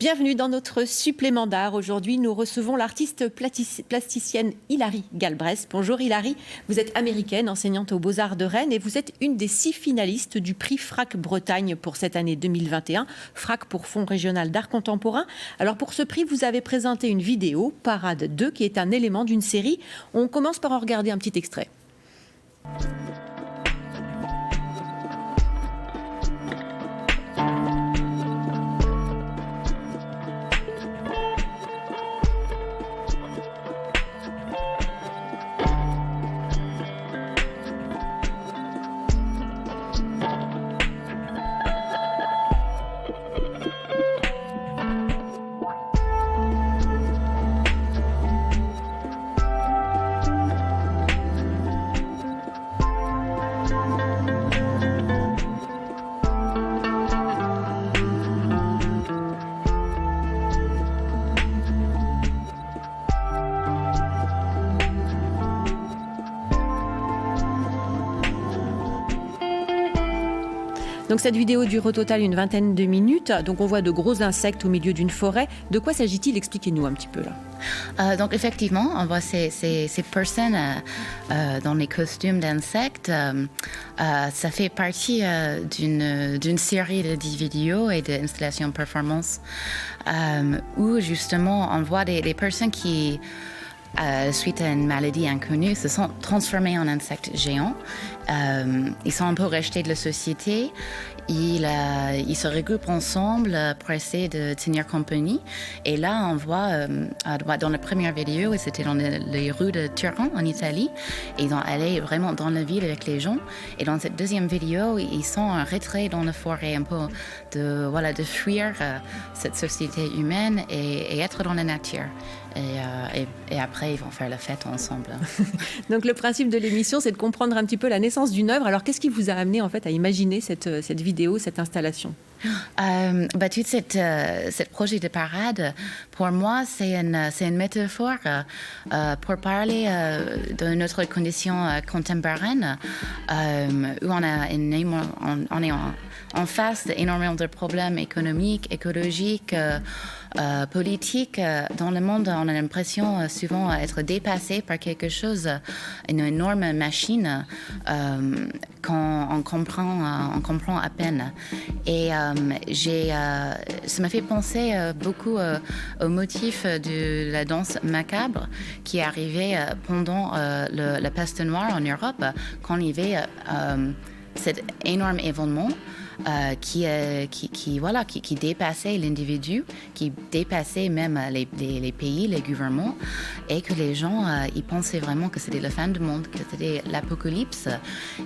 Bienvenue dans notre supplément d'art. Aujourd'hui, nous recevons l'artiste plasticienne Hilary Galbraith. Bonjour Hilary, vous êtes américaine, enseignante aux Beaux-Arts de Rennes et vous êtes une des 6 finalistes du prix FRAC Bretagne pour cette année 2021. FRAC pour Fonds régional d'art contemporain. Alors pour ce prix, vous avez présenté une vidéo, Parade 2, qui est un élément d'une série. On commence par en regarder un petit extrait. Donc cette vidéo dure au total une vingtaine de minutes. Donc on voit de gros insectes au milieu d'une forêt. De quoi s'agit-il? Expliquez-nous un petit peu là. Donc effectivement, on voit ces personnes dans les costumes d'insectes. Ça fait partie d'une série de 10 vidéos et d'installations performance où justement on voit des personnes qui, suite à une maladie inconnue, se sont transformés en insectes géants. Ils sont un peu rejetés de la société. Ils se regroupent ensemble pour essayer de tenir compagnie. Et là, on voit, dans la première vidéo, c'était dans les rues de Turin, en Italie. Et ils sont allés vraiment dans la ville avec les gens. Et dans cette deuxième vidéo, ils sont en retrait dans la forêt, un peu de fuir cette société humaine et être dans la nature. Et après, ils vont faire la fête ensemble. Donc le principe de l'émission, c'est de comprendre un petit peu la naissance d'une œuvre. Alors qu'est-ce qui vous a amené en fait à imaginer cette vidéo, cette installation? Tout ce projet de parade, pour moi, c'est une métaphore pour parler de notre condition contemporaine, où on est en face d'énormément de problèmes économiques, écologiques, politiques. Dans le monde, on a l'impression souvent d'être dépassé par quelque chose, une énorme machine qu'on comprend à peine. Et ça m'a fait penser beaucoup au motif de la danse macabre qui est arrivée pendant la peste noire en Europe, quand il y avait cet énorme événement qui dépassait l'individu, qui dépassait même les pays, les gouvernements, et que les gens ils pensaient vraiment que c'était la fin du monde, que c'était l'apocalypse.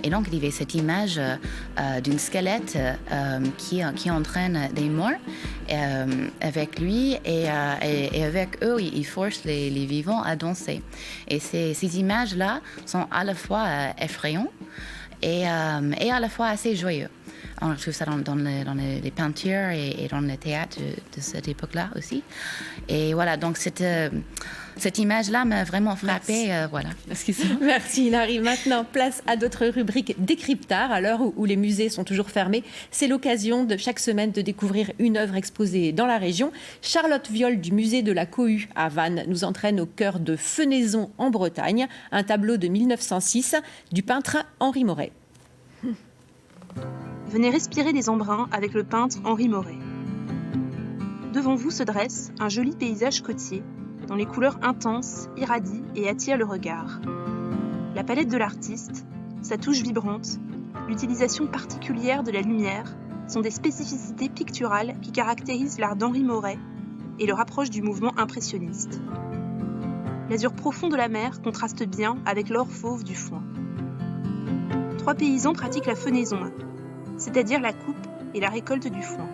Et donc il y avait cette image d'un squelette qui entraîne des morts avec lui et avec eux il force les vivants à danser. Et ces images-là sont à la fois effrayantes et à la fois assez joyeux. On trouve ça dans les peintures et dans le théâtre de cette époque-là aussi. Et voilà, donc cette image-là m'a vraiment frappée. Voilà. Merci Hilary. Maintenant, place à d'autres rubriques décryptard. À l'heure où les musées sont toujours fermés, c'est l'occasion de chaque semaine de découvrir une œuvre exposée dans la région. Charlotte Viol du musée de la Cohue à Vannes nous entraîne au cœur de Fenaison en Bretagne, un tableau de 1906 du peintre Henri Moret. Venez respirer les embruns avec le peintre Henri Moret. Devant vous se dresse un joli paysage côtier, dont les couleurs intenses irradient et attirent le regard. La palette de l'artiste, sa touche vibrante, l'utilisation particulière de la lumière sont des spécificités picturales qui caractérisent l'art d'Henri Moret et le rapprochent du mouvement impressionniste. L'azur profond de la mer contraste bien avec l'or fauve du foin. 3 paysans pratiquent la fenaison, c'est-à-dire la coupe et la récolte du foin.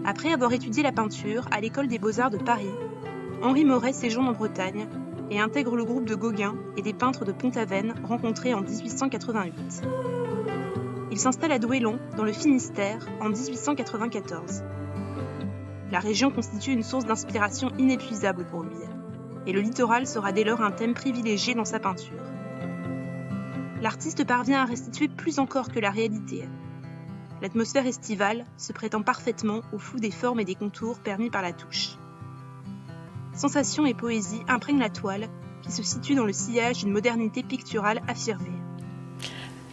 Après avoir étudié la peinture à l'école des Beaux-Arts de Paris, Henri Moret séjourne en Bretagne et intègre le groupe de Gauguin et des peintres de Pont-Aven rencontrés en 1888. Il s'installe à Douélon, dans le Finistère, en 1894. La région constitue une source d'inspiration inépuisable pour lui, et le littoral sera dès lors un thème privilégié dans sa peinture. L'artiste parvient à restituer plus encore que la réalité. L'atmosphère estivale se prêtant parfaitement au flou des formes et des contours permis par la touche. Sensation et poésie imprègnent la toile, qui se situe dans le sillage d'une modernité picturale affirmée.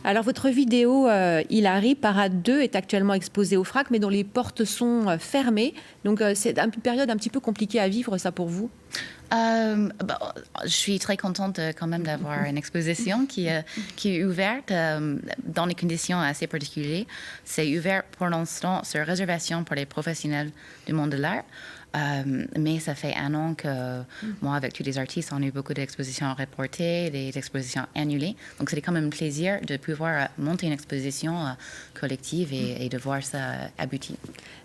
Alors votre vidéo Hilary Parade 2 est actuellement exposée au FRAC, mais dont les portes sont fermées. Donc c'est une période un petit peu compliquée à vivre, ça, pour vous? Je suis très contente quand même d'avoir une exposition qui est ouverte dans des conditions assez particulières. C'est ouvert pour l'instant sur réservation pour les professionnels du monde de l'art. Mais ça fait 1 an que moi, avec tous les artistes, on a eu beaucoup d'expositions reportées, des expositions annulées. Donc, c'était quand même un plaisir de pouvoir monter une exposition collective et de voir ça aboutir.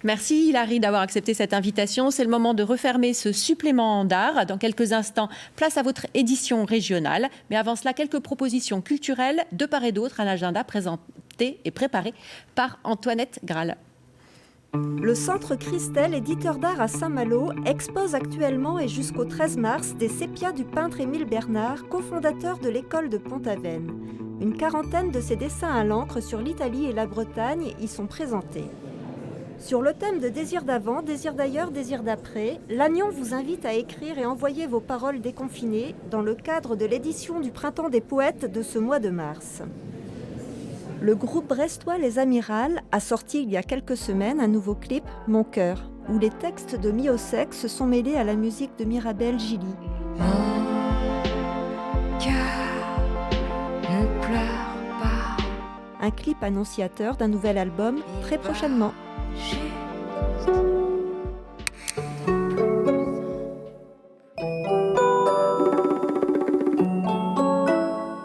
Merci Hilary d'avoir accepté cette invitation. C'est le moment de refermer ce supplément d'art. Dans quelques instants, place à votre édition régionale. Mais avant cela, quelques propositions culturelles de part et d'autre, un agenda présenté et préparé par Antoinette Graal. Le Centre Christelle, éditeur d'art à Saint-Malo, expose actuellement et jusqu'au 13 mars des sépias du peintre Émile Bernard, cofondateur de l'école de Pont-Aven. Une quarantaine de ses dessins à l'encre sur l'Italie et la Bretagne y sont présentés. Sur le thème de Désir d'avant, Désir d'ailleurs, Désir d'après, Lannion vous invite à écrire et envoyer vos paroles déconfinées dans le cadre de l'édition du Printemps des poètes de ce mois de mars. Le groupe brestois Les Amirals a sorti il y a quelques semaines un nouveau clip, Mon cœur, où les textes de Miosek se sont mêlés à la musique de Mirabel Gilly. Mon cœur ne pleure pas. Un clip annonciateur d'un nouvel album très prochainement. Juste